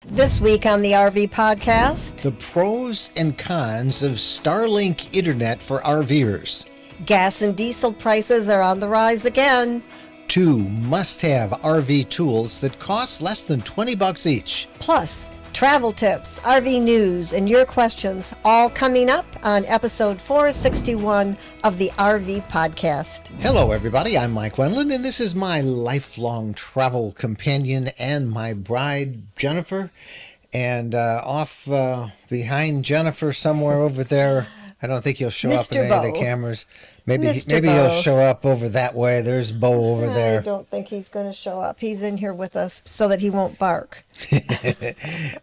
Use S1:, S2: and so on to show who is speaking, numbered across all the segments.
S1: This week on the RV podcast,
S2: the pros and cons of Starlink internet for RVers.
S1: Gas and diesel prices are on the rise again.
S2: 2 must-have RV tools that cost less than $20 each.
S1: Plus, travel tips, RV news, and your questions, all coming up on episode 461 of the RV podcast.
S2: Hello, everybody. I'm Mike Wendland, and this is my lifelong travel companion and my bride, Jennifer. And off behind Jennifer somewhere over there, I don't think he'll show up in any of the cameras. Maybe he'll show up over that way. There's Bo over there.
S1: I don't think he's going to show up. He's in here with us so that he won't bark.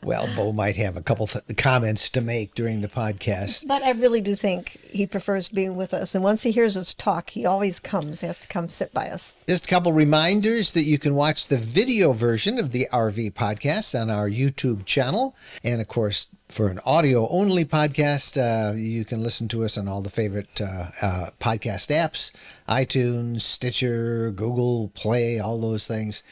S2: Well, Bo might have a couple comments to make during the podcast.
S1: But I really do think he prefers being with us. And once he hears us talk, he always comes. He has to come sit by us.
S2: Just a couple reminders that you can watch the video version of the RV podcast on our YouTube channel. And, of course, for an audio-only podcast, you can listen to us on all the favorite podcast apps, iTunes, Stitcher, Google Play, all those things,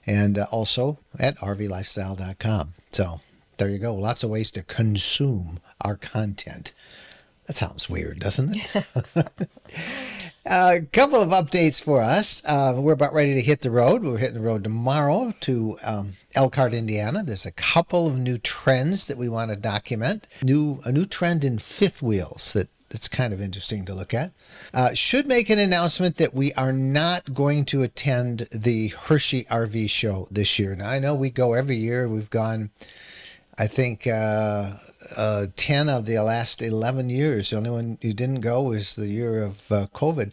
S2: and also at rvlifestyle.com. So there you go. Lots of ways to consume our content. That sounds weird, doesn't it? A couple of updates for us. We're about ready to hit the road. We're hitting the road tomorrow to Elkhart, Indiana. There's a couple of new trends that we want to document. A new trend in fifth wheels that's kind of interesting to look at. Should make an announcement that we are not going to attend the Hershey RV show this year. Now, I know we go every year. We've gone, I think, 10 of the last 11 years. The only one you didn't go was the year of COVID.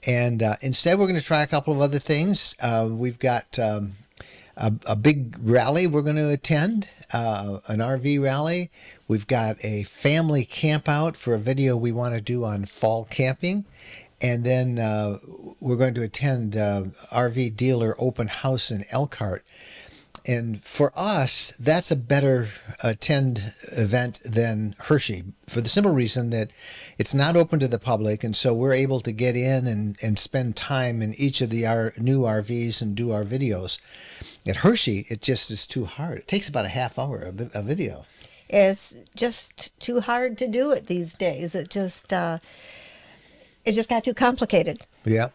S2: And instead, we're going to try a couple of other things. We've got a big rally we're going to attend, an RV rally. We've got a family camp out for a video we want to do on fall camping. And then we're going to attend RV dealer open house in Elkhart. And for us, that's a better attend event than Hershey for the simple reason that it's not open to the public. And so we're able to get in and spend time in each of the new RVs and do our videos. At Hershey, it just is too hard. It takes about a half hour, a video.
S1: It's just too hard to do it these days. It just got too complicated.
S2: Yeah.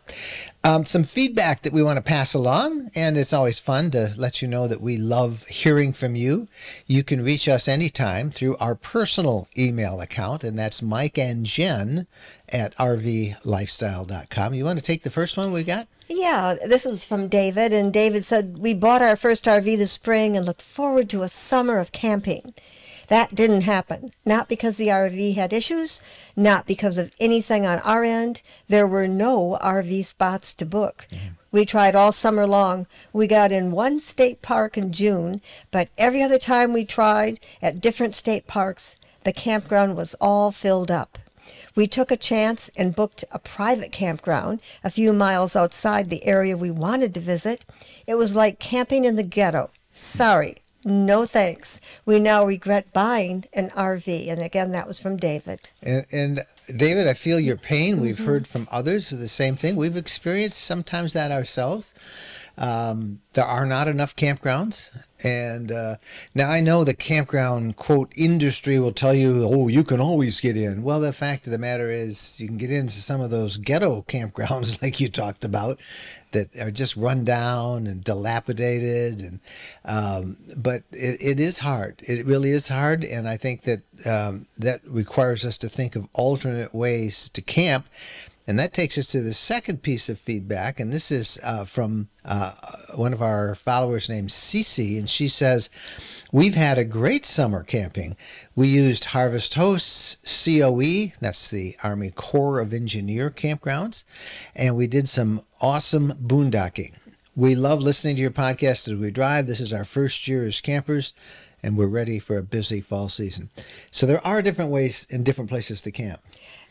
S2: Some feedback that we want to pass along, and it's always fun to let you know that we love hearing from you. You can reach us anytime through our personal email account, and that's Mike and Jen at rvlifestyle.com. You want to take the first one we got?
S1: Yeah, this was from David, and David said, we bought our first RV this spring and looked forward to a summer of camping. That didn't happen. Not because the RV had issues, not because of anything on our end. There were no RV spots to book. We tried all summer long. We got in one state park in June, but every other time we tried at different state parks, the campground was all filled up. We took a chance and booked a private campground a few miles outside the area we wanted to visit. It was like camping in the ghetto. Sorry. No thanks. We now regret buying an RV. And again, that was from David.
S2: And David, I feel your pain. We've heard from others the same thing. We've experienced sometimes that ourselves. There are not enough campgrounds. And now I know the campground, quote, industry will tell you, oh, you can always get in. Well, the fact of the matter is you can get into some of those ghetto campgrounds like you talked about that are just run down and dilapidated. And but it is hard. It really is hard. And I think that that requires us to think of alternate ways to camp. And that takes us to the second piece of feedback, and this is from one of our followers named Cece, and she says, we've had a great summer camping. We used Harvest Hosts COE, that's the Army Corps of Engineer campgrounds, and we did some awesome boondocking. We love listening to your podcast as we drive. This is our first year as campers, and we're ready for a busy fall season. So there are different ways and different places to camp.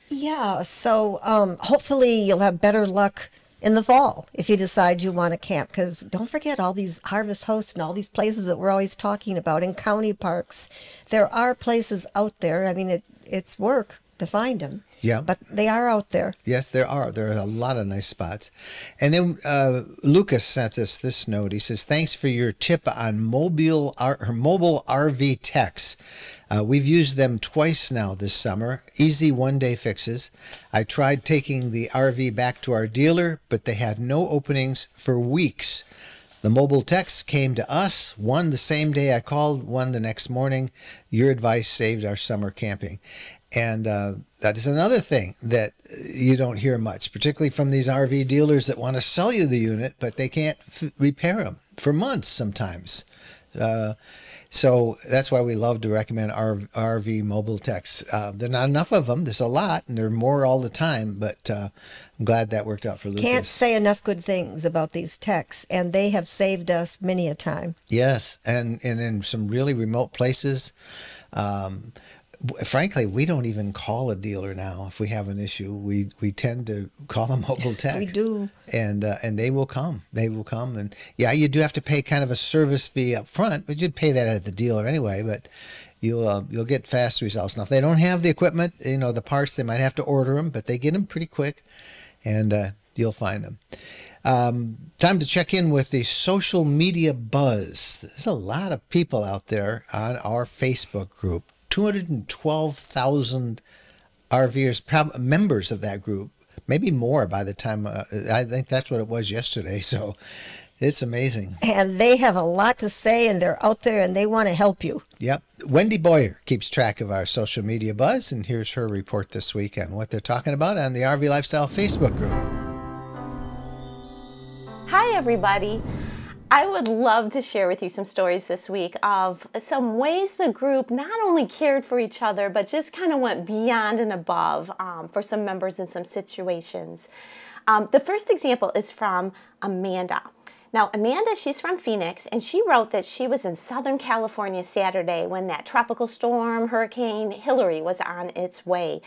S1: Yeah, so hopefully you'll have better luck in the fall if you decide you want to camp, because don't forget all these Harvest Hosts and all these places that we're always talking about in county parks. There are places out there. I mean, it's work, to find them.
S2: Yeah.
S1: But they are out there.
S2: Yes, there are. There are a lot of nice spots. And then Lucas sent us this note. He says, thanks for your tip on mobile RV techs. We've used them twice now this summer. Easy one-day fixes. I tried taking the RV back to our dealer, but they had no openings for weeks. The mobile techs came to us, one the same day I called, one the next morning. Your advice saved our summer camping. And that is another thing that you don't hear much, particularly from these RV dealers that want to sell you the unit, but they can't repair them for months sometimes. So that's why we love to recommend RV mobile techs. There are not enough of them. There's a lot, and there are more all the time, but I'm glad that worked out for Lucas.
S1: Can't say enough good things about these techs, and they have saved us many a time.
S2: Yes, and in some really remote places. Frankly, we don't even call a dealer now if we have an issue. We tend to call a mobile tech.
S1: We do.
S2: And they will come. They will come. And yeah, you do have to pay kind of a service fee up front, but you'd pay that at the dealer anyway. But you'll get fast results. Now, if they don't have the equipment, the parts, they might have to order them, but they get them pretty quick, and you'll find them. Time to check in with the social media buzz. There's a lot of people out there on our Facebook group. 212,000 RVers, members of that group, maybe more by the time, I think that's what it was yesterday. So it's amazing.
S1: And they have a lot to say, and they're out there, and they want to help you.
S2: Yep. Wendy Boyer keeps track of our social media buzz, and here's her report this week on what they're talking about on the RV Lifestyle Facebook group.
S3: Hi, everybody. I would love to share with you some stories this week of some ways the group not only cared for each other, but just kind of went beyond and above for some members in some situations. The first example is from Amanda. Now, Amanda, she's from Phoenix, and she wrote that she was in Southern California Saturday when that tropical storm, Hurricane Hillary, was on its way.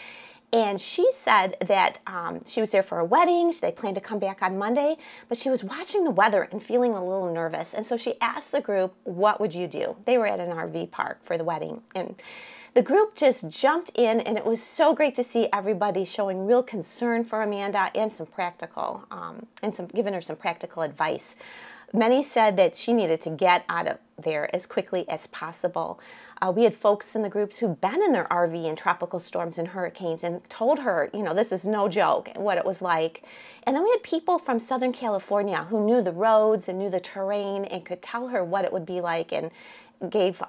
S3: And she said that she was there for a wedding. They planned to come back on Monday, but she was watching the weather and feeling a little nervous. And so she asked the group, what would you do? They were at an RV park for the wedding. And the group just jumped in, and it was so great to see everybody showing real concern for Amanda and some practical, giving her some practical advice. Many said that she needed to get out of there as quickly as possible. We had folks in the groups who'd been in their RV in tropical storms and hurricanes and told her, this is no joke, what it was like. And then we had people from Southern California who knew the roads and knew the terrain and could tell her what it would be like and gave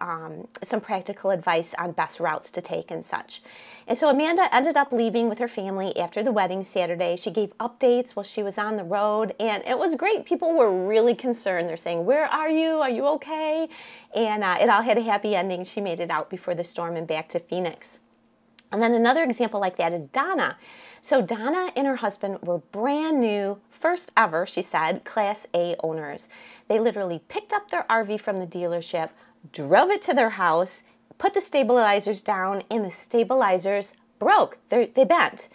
S3: some practical advice on best routes to take and such. And so Amanda ended up leaving with her family after the wedding Saturday. She gave updates while she was on the road, and it was great. People were really concerned. They're saying, where are you? Are you okay? And it all had a happy ending. She made it out before the storm and back to Phoenix. And then another example like that is Donna. So Donna and her husband were brand new, first ever, she said, Class A owners. They literally picked up their RV from the dealership, drove it to their house, put the stabilizers down, and the stabilizers broke. They bent.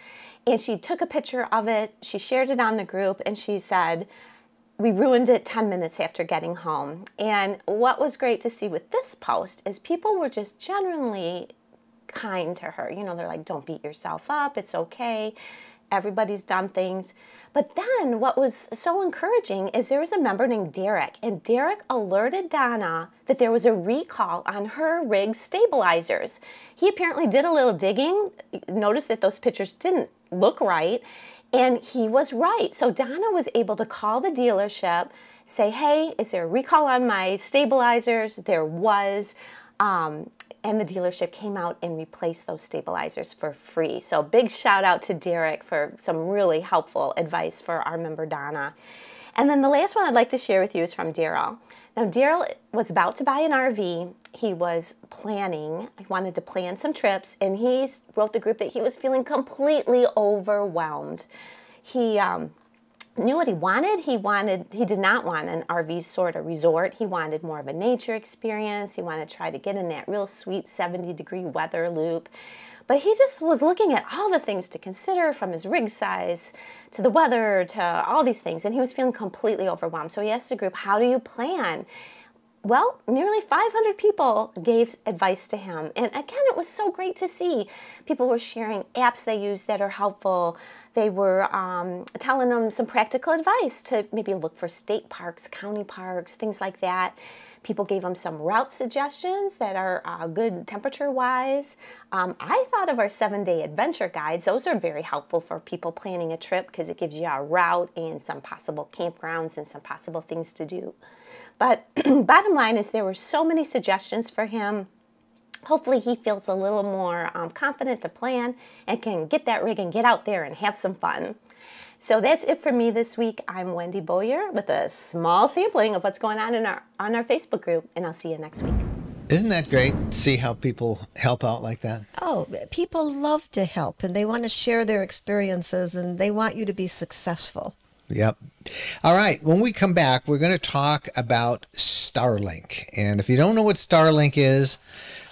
S3: And she took a picture of it. She shared it on the group, and she said, we ruined it 10 minutes after getting home. And what was great to see with this post is people were just genuinely kind to her. They're like, don't beat yourself up. It's okay. Everybody's done things. But then what was so encouraging is there was a member named Derek, and Derek alerted Donna that there was a recall on her rig stabilizers. He apparently did a little digging, noticed that those pictures didn't look right, and he was right. So Donna was able to call the dealership, say, hey, is there a recall on my stabilizers? There was. And the dealership came out and replaced those stabilizers for free. So big shout out to Derek for some really helpful advice for our member Donna. And then the last one I'd like to share with you is from Daryl. Now Daryl was about to buy an RV. He was planning, he wanted to plan some trips, and he wrote the group that he was feeling completely overwhelmed. He knew what he wanted. He did not want an RV sort of resort. He wanted more of a nature experience. He wanted to try to get in that real sweet 70-degree weather loop. But he just was looking at all the things to consider, from his rig size to the weather to all these things, and he was feeling completely overwhelmed. So he asked the group, how do you plan? well, nearly 500 people gave advice to him. And again, it was so great to see. People were sharing apps they use that are helpful. They were telling them some practical advice to maybe look for state parks, county parks, things like that. People gave them some route suggestions that are good temperature-wise. I thought of our 7-day adventure guides. Those are very helpful for people planning a trip because it gives you a route and some possible campgrounds and some possible things to do. But bottom line is there were so many suggestions for him. Hopefully he feels a little more confident to plan and can get that rig and get out there and have some fun. So that's it for me this week. I'm Wendy Boyer with a small sampling of what's going on in our Facebook group, and I'll see you next week.
S2: Isn't that great? See how people help out like that?
S1: Oh, people love to help, and they want to share their experiences, and they want you to be successful.
S2: Yep. All right. When we come back, we're going to talk about Starlink. And if you don't know what Starlink is,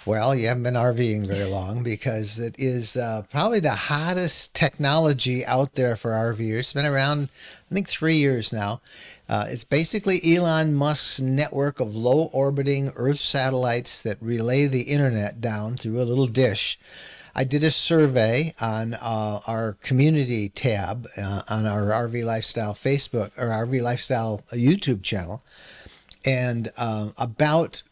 S2: well, you haven't been RVing very long, because it is probably the hottest technology out there for RVers. It's been around, I think, 3 years now. It's basically Elon Musk's network of low-orbiting Earth satellites that relay the internet down through a little dish. I did a survey on our community tab on our RV Lifestyle Facebook or RV Lifestyle YouTube channel, and about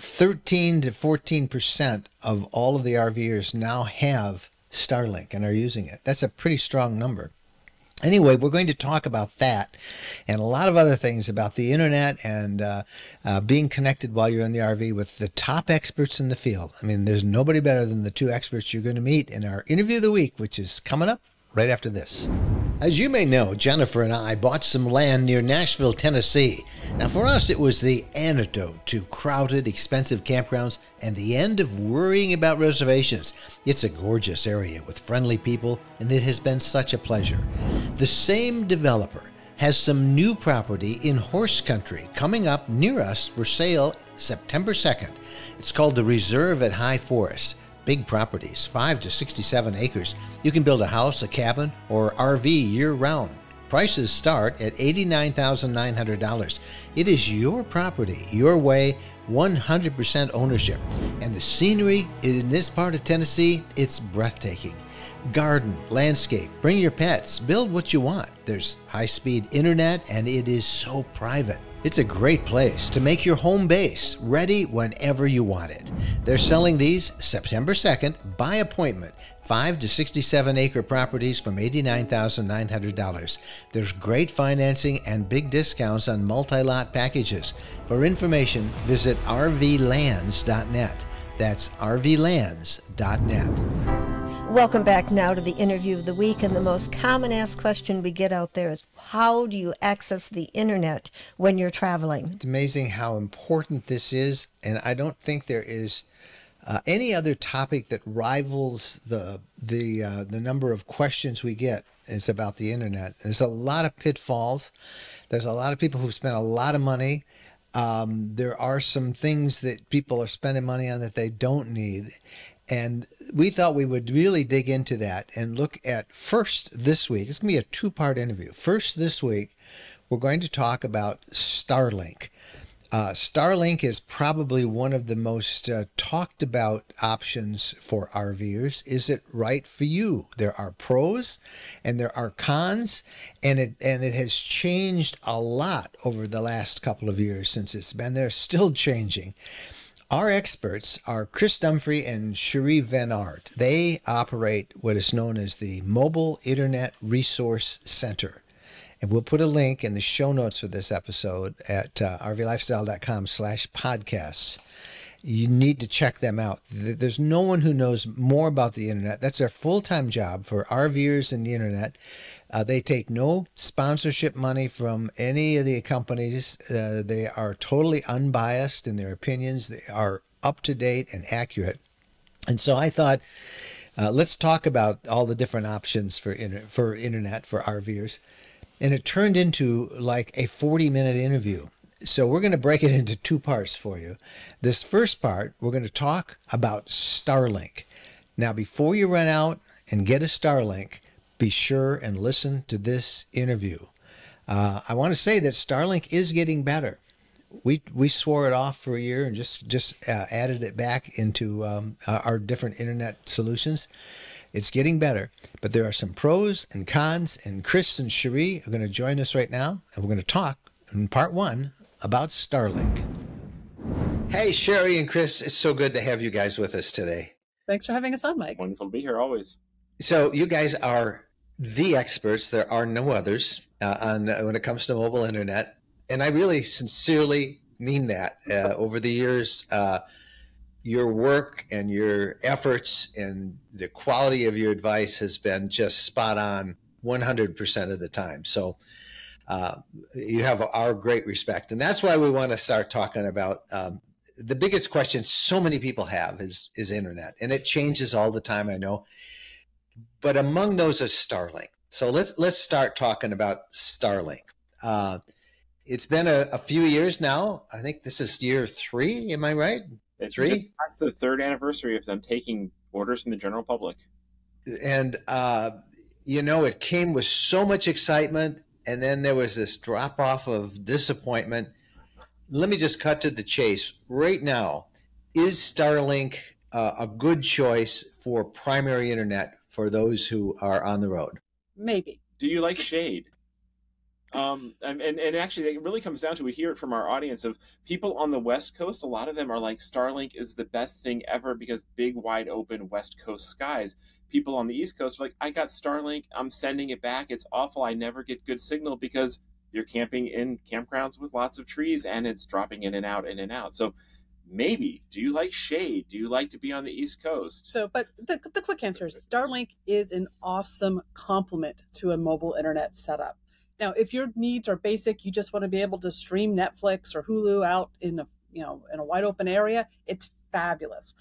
S2: 13 to 14% of all of the RVers now have Starlink and are using it. That's a pretty strong number. Anyway, we're going to talk about that and a lot of other things about the internet and being connected while you're in the RV with the top experts in the field. I mean, there's nobody better than the two experts you're going to meet in our interview of the week, which is coming up right after this. As you may know, Jennifer and I bought some land near Nashville, Tennessee. Now, for us, it was the antidote to crowded, expensive campgrounds and the end of worrying about reservations. It's a gorgeous area with friendly people, and it has been such a pleasure. The same developer has some new property in horse country coming up near us for sale September 2nd. It's called the Reserve at High Forest. Big properties, 5 to 67 acres. You can build a house, a cabin, or RV year-round. Prices start at $89,900. It is your property, your way, 100% ownership. And the scenery in this part of Tennessee, it's breathtaking. Garden, landscape, bring your pets, build what you want. There's high-speed internet, and it is so private. It's a great place to make your home base, ready whenever you want it. They're selling these September 2nd by appointment, 5 to 67 acre properties from $89,900. There's great financing and big discounts on multi-lot packages. For information, visit rvlands.net. That's rvlands.net.
S1: Welcome back now to the interview of the week, and the most common asked question we get out there is, how do you access the internet when you're traveling?
S2: It's amazing how important this is, and I don't think there is any other topic that rivals the number of questions we get is about the internet. There's a lot of pitfalls. There's a lot of people who've spent a lot of money. There are some things that people are spending money on that they don't need. And we thought we would really dig into that and look at first this week. It's going to be a two-part interview. First this week, we're going to talk about Starlink. Starlink is probably one of the most talked about options for RVers. Is it right for you? There are pros and there are cons, and it has changed a lot over the last couple of years since it's been there, still changing. Our experts are Chris Dumfrey and Cherie Van Aert. They operate what is known as the Mobile Internet Resource Center. And we'll put a link in the show notes for this episode at rvlifestyle.com/podcasts. You need to check them out. There's no one who knows more about the internet. That's their full-time job for RVers and the internet. They take no sponsorship money from any of the companies. They are totally unbiased in their opinions. They are up to date and accurate. And so I thought, let's talk about all the different options for internet for RVers. And it turned into like a 40-minute interview. So we're going to break it into two parts for you. This first part, we're going to talk about Starlink. Now, before you run out and get a Starlink, be sure and listen to this interview. I want to say that Starlink is getting better. we swore it off for a year and just added it back into our different internet solutions. It's getting better, but there are some pros and cons, and Chris and Cherie are going to join us right now, and we're going to talk in part 1 about Starlink. Hey, Cherie and Chris, it's so good to have you guys with us today.
S4: Thanks for having us on, Mike.
S5: Wonderful to be here always.
S2: So you guys are the experts. There are no others on when it comes to mobile internet. And I really sincerely mean that. Over the years, your work and your efforts and the quality of your advice has been just spot on 100% of the time. So you have our great respect. And that's why we want to start talking about the biggest question so many people have is internet. And it changes all the time, I know. But among those is Starlink. So let's start talking about Starlink. It's been a few years now. I think this is year 3. Am I right?
S5: It's
S2: 3?
S5: That's the 3rd anniversary of them taking orders from the general public.
S2: And, it came with so much excitement. And then there was this drop off of disappointment. Let me just cut to the chase. Right now, is Starlink a good choice for primary internet for those who are on the road?
S4: Maybe.
S5: Do you like shade? And actually, it really comes down to, we hear it from our audience of people on the West Coast. A lot of them are like, Starlink is the best thing ever because big, wide open West Coast skies. People on the East Coast are like, I got Starlink. I'm sending it back. It's awful. I never get good signal because you're camping in campgrounds with lots of trees and it's dropping in and out and in and out. So maybe, do you like shade? Do you like to be on the East Coast?
S4: So, but the quick answer is Starlink is an awesome complement to a mobile internet setup. Now, if your needs are basic, you just want to be able to stream Netflix or Hulu out in a wide open area, it's fabulous.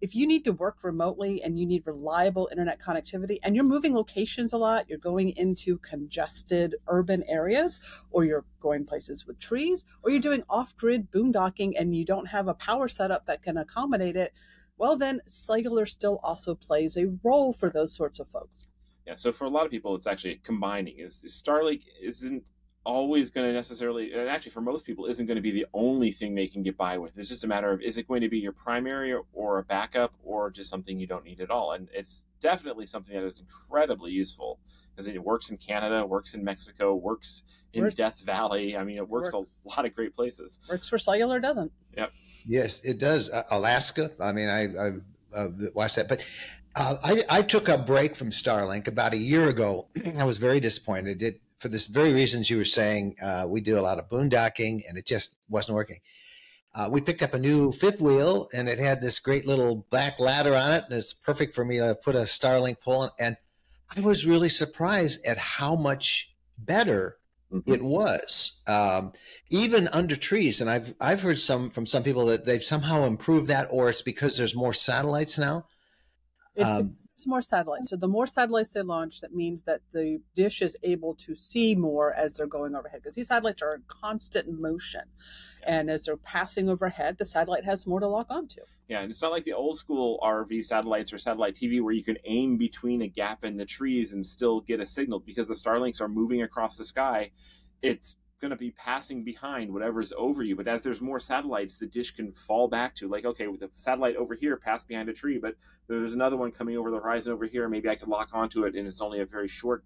S4: If you need to work remotely and you need reliable internet connectivity and you're moving locations a lot, you're going into congested urban areas, or you're going places with trees, or you're doing off-grid boondocking and you don't have a power setup that can accommodate it, well, then cellular still also plays a role for those sorts of folks.
S5: Yeah, so for a lot of people, it's actually combining. Starlink isn't always going to necessarily, and actually for most people, isn't going to be the only thing they can get by with. It's just a matter of, is it going to be your primary or a backup, or just something you don't need at all? And it's definitely something that is incredibly useful, because it works in Canada, works in Mexico, works in Death Valley. I mean, it works a lot of great places.
S4: Works where cellular doesn't.
S5: Yep.
S2: Yes, it does. Alaska. I mean, I've watched that, but I took a break from Starlink about a year ago. I was very disappointed. For this very reasons you were saying. We do a lot of boondocking, and it just wasn't working. We picked up a new fifth wheel, and it had this great little back ladder on it. And it's perfect for me to put a Starlink pole on. And I was really surprised at how much better it was, even under trees. And I've heard from some people that they've somehow improved that, or it's because there's more satellites now.
S4: It's more satellites. So the more satellites they launch, that means that the dish is able to see more as they're going overhead, because these satellites are in constant motion. And as they're passing overhead, the satellite has more to lock onto.
S5: Yeah, and it's not like the old school RV satellites or satellite TV where you can aim between a gap in the trees and still get a signal, because the Starlinks are moving across the sky. It's going to be passing behind whatever's over you. But as there's more satellites, the dish can fall back to, like, okay, with the satellite over here passed behind a tree, but there's another one coming over the horizon over here. Maybe I could lock onto it, and it's only a very short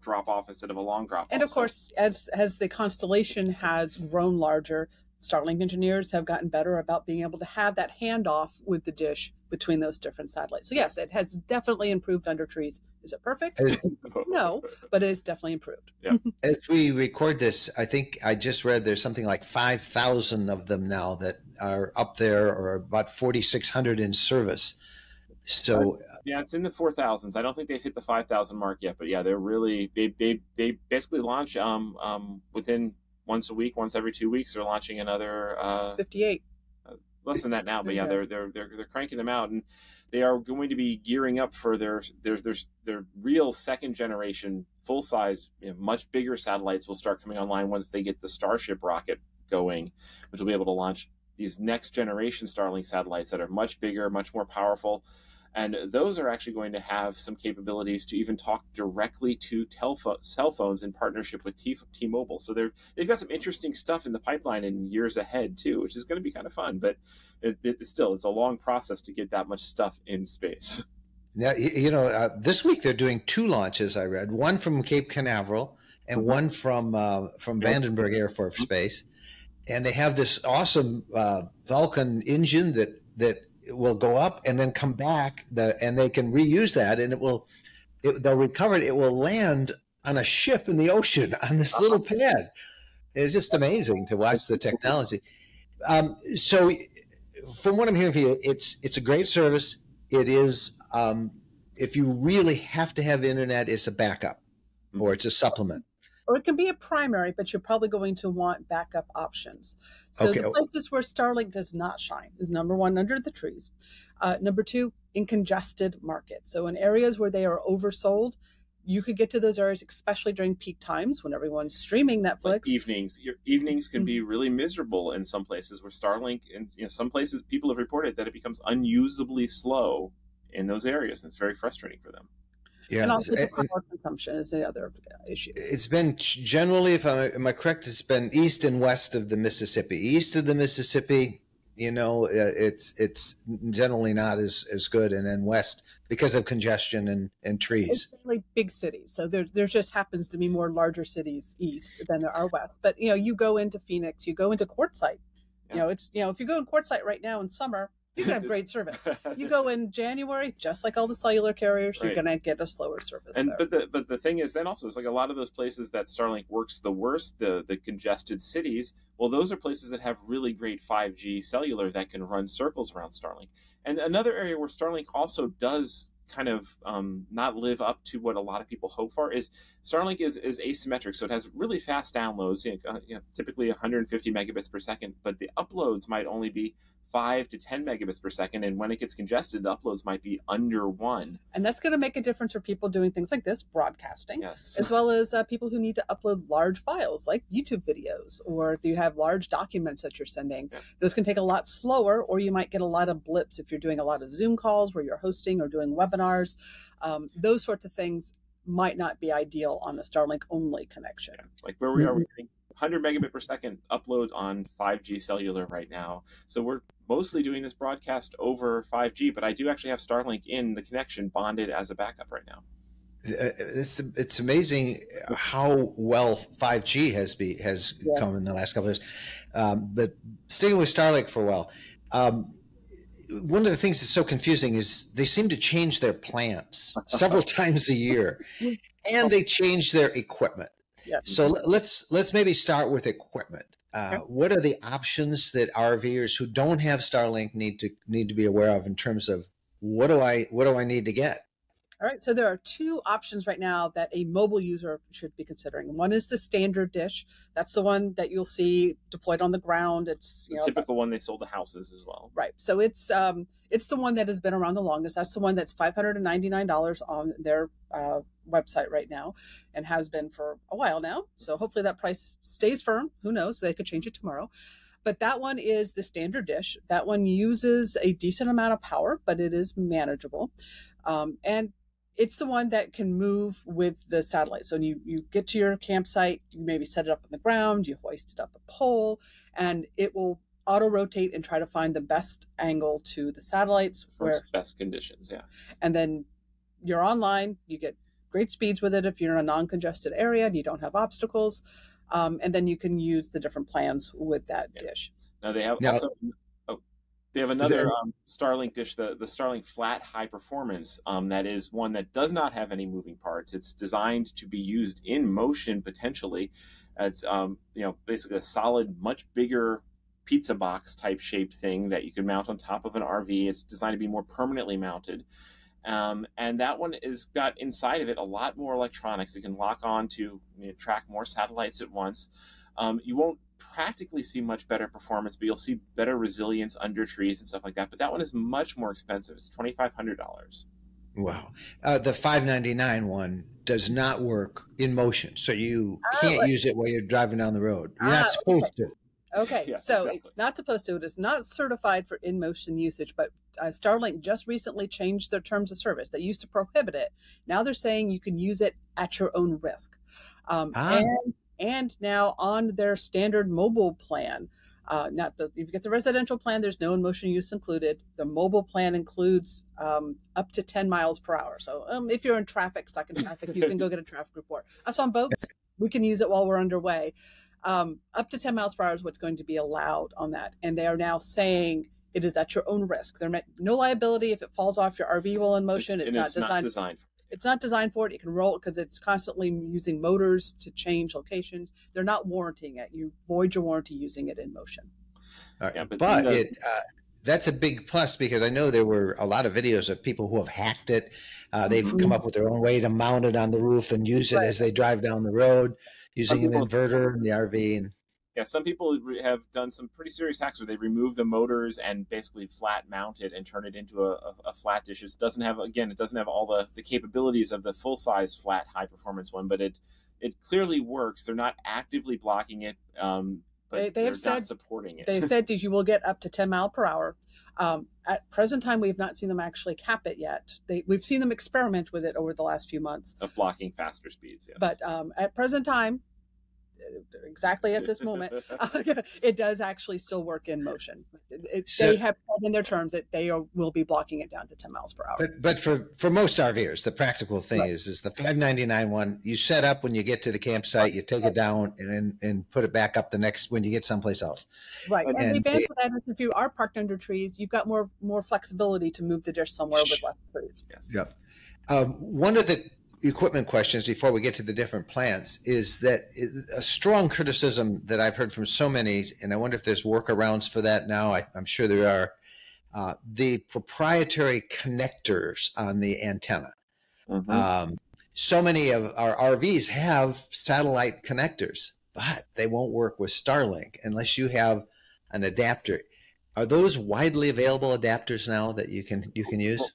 S5: drop off instead of a long drop off.
S4: And of course, as the constellation has grown larger, Starlink engineers have gotten better about being able to have that handoff with the dish between those different satellites. So yes, it has definitely improved under trees. Is it perfect? No, but it is definitely improved.
S5: Yeah.
S2: As we record this, I think I just read there's something like 5,000 of them now that are up there, or about 4,600 in service. So
S5: yeah, it's in the 4,000s. I don't think they've hit the 5,000 mark yet, but yeah, they're really, they basically launch within once a week, once every 2 weeks. They're launching another
S4: 58.
S5: Less than that now, but yeah, they're cranking them out, and they are going to be gearing up for their real second generation, full size, much bigger satellites will start coming online once they get the Starship rocket going, which will be able to launch these next generation Starlink satellites that are much bigger, much more powerful. And those are actually going to have some capabilities to even talk directly to cell phones in partnership with T-Mobile. So they've got some interesting stuff in the pipeline in years ahead too, which is going to be kind of fun. But it's a long process to get that much stuff in space.
S2: Now, this week they're doing 2 launches, I read, one from Cape Canaveral and one from Vandenberg Air Force Base. And they have this awesome Falcon engine that will go up and then come back, and they can reuse that, and they'll recover it. It will land on a ship in the ocean on this little pad. It's just amazing to watch the technology. So from what I'm hearing from you, it's a great service. It is, if you really have to have internet, it's a backup or it's a supplement.
S4: Or it can be a primary, but you're probably going to want backup options. So the places where Starlink does not shine is number 1, under the trees. Number 2, in congested markets. So in areas where they are oversold, you could get to those areas, especially during peak times when everyone's streaming Netflix.
S5: Like evenings. Your evenings can be really miserable in some places where Starlink, and some places people have reported that it becomes unusably slow in those areas, and it's very frustrating for them.
S4: Yeah, and also the power consumption is the other issue.
S2: It's been generally, am I correct, it's been east and west of the Mississippi. East of the Mississippi, it's generally not as good, and then west because of congestion and trees.
S4: It's really big cities, so there just happens to be more larger cities east than there are west. But you go into Phoenix, you go into Quartzsite. Yeah. If you go in Quartzsite right now in summer, you can have great service. You go in January, just like all the cellular carriers, you're going to get a slower service.
S5: But the thing is, then also, it's like a lot of those places that Starlink works the worst, the congested cities. Well, those are places that have really great 5G cellular that can run circles around Starlink. And another area where Starlink also does kind of not live up to what a lot of people hope for is Starlink is asymmetric, so it has really fast downloads, typically 150 megabits per second, but the uploads might only be 5 to 10 megabits per second, and when it gets congested, the uploads might be under 1.
S4: And that's going to make a difference for people doing things like this, broadcasting, as well as people who need to upload large files like YouTube videos, or if you have large documents that you're sending. Those can take a lot slower, or you might get a lot of blips if you're doing a lot of Zoom calls where you're hosting or doing webinars. Those sorts of things might not be ideal on a Starlink only connection.
S5: Like where we are, we're getting 100 megabit per second uploads on 5G cellular right now. So we're mostly doing this broadcast over 5G, but I do actually have Starlink in the connection bonded as a backup right now.
S2: It's amazing how well 5G has come in the last couple of years. But sticking with Starlink for a while, one of the things that's so confusing is they seem to change their plans several times a year, and they change their equipment. So let's maybe start with equipment. What are the options that RVers who don't have Starlink need to be aware of in terms of what do I need to get?
S4: All right, so there are 2 options right now that a mobile user should be considering. One is the standard dish. That's the one that you'll see deployed on the ground. It's
S5: the typical one they sold to houses as well.
S4: Right. So it's the one that has been around the longest. That's the one that's $599 on their website right now, and has been for a while now. So hopefully that price stays firm. Who knows? They could change it tomorrow. But that one is the standard dish. That one uses a decent amount of power, but it is manageable. And it's the one that can move with the satellite. So you get to your campsite, you maybe set it up on the ground, you hoist it up a pole, and it will auto rotate and try to find the best angle to the satellites.
S5: Best conditions, yeah.
S4: And then you're online, you get great speeds with it if you're in a non-congested area and you don't have obstacles. And then you can use the different plans with that dish.
S5: Now they have They have another Starlink dish, the Starlink Flat High Performance, that is one that does not have any moving parts. It's designed to be used in motion potentially. It's basically a solid, much bigger pizza box type shaped thing that you can mount on top of an RV. It's designed to be more permanently mounted. And that one has got inside of it a lot more electronics. It can lock on to track more satellites at once. You won't practically see much better performance, but you'll see better resilience under trees and stuff like that. But that one is much more expensive. It's $2,500.
S2: Wow. The $599 one does not work in motion, so you can't use it while you're driving down the road. You're not supposed to.
S4: Okay,
S5: Yes,
S4: so
S5: exactly.
S4: not supposed to. It is not certified for in-motion usage, but Starlink just recently changed their terms of service. They used to prohibit it. Now they're saying you can use it at your own risk. And now on their standard mobile plan, if you get the residential plan, there's no in-motion use included. The mobile plan includes up to 10 miles per hour. So if you're in traffic, stuck in traffic, you can go get a traffic report. Us on boats, we can use it while we're underway. Up to 10 miles per hour is what's going to be allowed on that. And they are now saying it is at your own risk. There's no liability if it falls off your RV while in motion. It's not designed. It's not designed for it. You can roll it because it's constantly using motors to change locations. They're not warranting it. You void your warranty using it in motion.
S2: All right. Yeah, that's a big plus, because I know there were a lot of videos of people who have hacked it. They've come up with their own way to mount it on the roof and use it as they drive down the road, using an inverter in the RV. And
S5: yeah, some people have done some pretty serious hacks where they remove the motors and basically flat mount it and turn it into a flat dish. It doesn't have all the capabilities of the full size flat high performance one, but it clearly works. They're not actively blocking it. But they're not supporting it.
S4: They said you will get up to 10 miles per hour. At present time, we have not seen them actually cap it yet. We've seen them experiment with it over the last few months.
S5: Of blocking faster speeds, yes.
S4: But at present time, exactly at this moment, it does actually still work in motion. They have said in their terms that they will be blocking it down to 10 miles per hour.
S2: But for most RVers, the practical thing is the $599 one. You set up when you get to the campsite, you take it down and put it back up when you get someplace else.
S4: Right. And the advantage of that is if you are parked under trees, you've got more flexibility to move the dish somewhere with less trees.
S5: Yes.
S2: Yeah. One of the equipment questions before we get to the different plans is that a strong criticism that I've heard from so many, and I wonder if there's workarounds for that now. I'm sure there are. The proprietary connectors on the antenna. So many of our RVs have satellite connectors, but they won't work with Starlink unless you have an adapter. Are those widely available adapters now that you can use?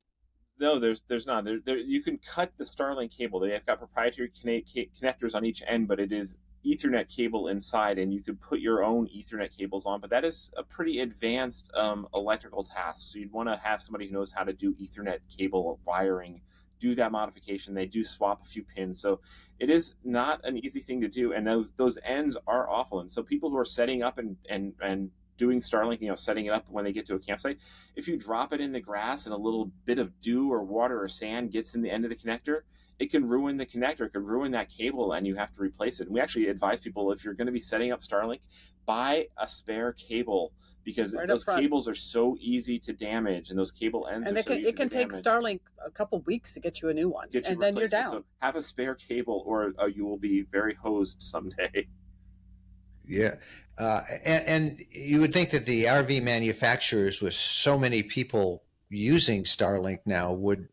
S5: No, there's not. You can cut the Starlink cable. They've got proprietary connectors on each end, but it is Ethernet cable inside, and you could put your own Ethernet cables on. But that is a pretty advanced electrical task. So you'd want to have somebody who knows how to do Ethernet cable wiring, do that modification. They do swap a few pins. So it is not an easy thing to do, and those ends are awful. And so people who are setting up and doing Starlink, setting it up when they get to a campsite, if you drop it in the grass and a little bit of dew or water or sand gets in the end of the connector, it can ruin the connector, it can ruin that cable, and you have to replace it. And we actually advise people, if you're going to be setting up Starlink, buy a spare cable, because those cables are so easy to damage, and those cable ends are so easy to damage.
S4: It can take Starlink a couple weeks to get you a new one, and then you're down.
S5: So have a spare cable, or you will be very hosed someday.
S2: Yeah. And you would think that the RV manufacturers, with so many people using Starlink now, would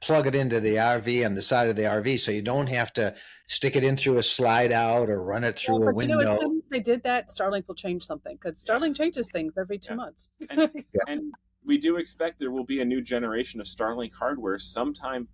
S2: plug it into the RV on the side of the RV, so you don't have to stick it in through a slide out or run it through a window.
S4: As soon as they did that, Starlink will change something, because Starlink changes things every 2 months.
S5: And we do expect there will be a new generation of Starlink hardware sometime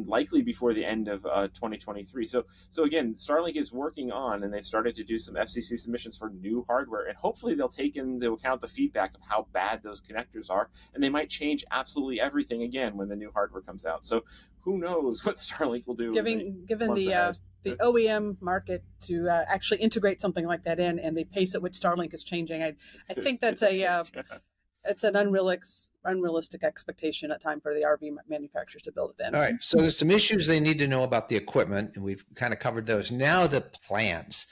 S5: likely before the end of 2023. So again, Starlink is working on, and they've started to do some FCC submissions for new hardware, and hopefully they'll take into account the feedback of how bad those connectors are, and they might change absolutely everything again when the new hardware comes out. So who knows what Starlink will do?
S4: Given the OEM market to actually integrate something like that in, and the pace at which Starlink is changing, I think that's it's an unrealistic expectation at time for the RV manufacturers to build it in.
S2: All right. So there's some issues they need to know about the equipment, and we've kind of covered those. Now the plans.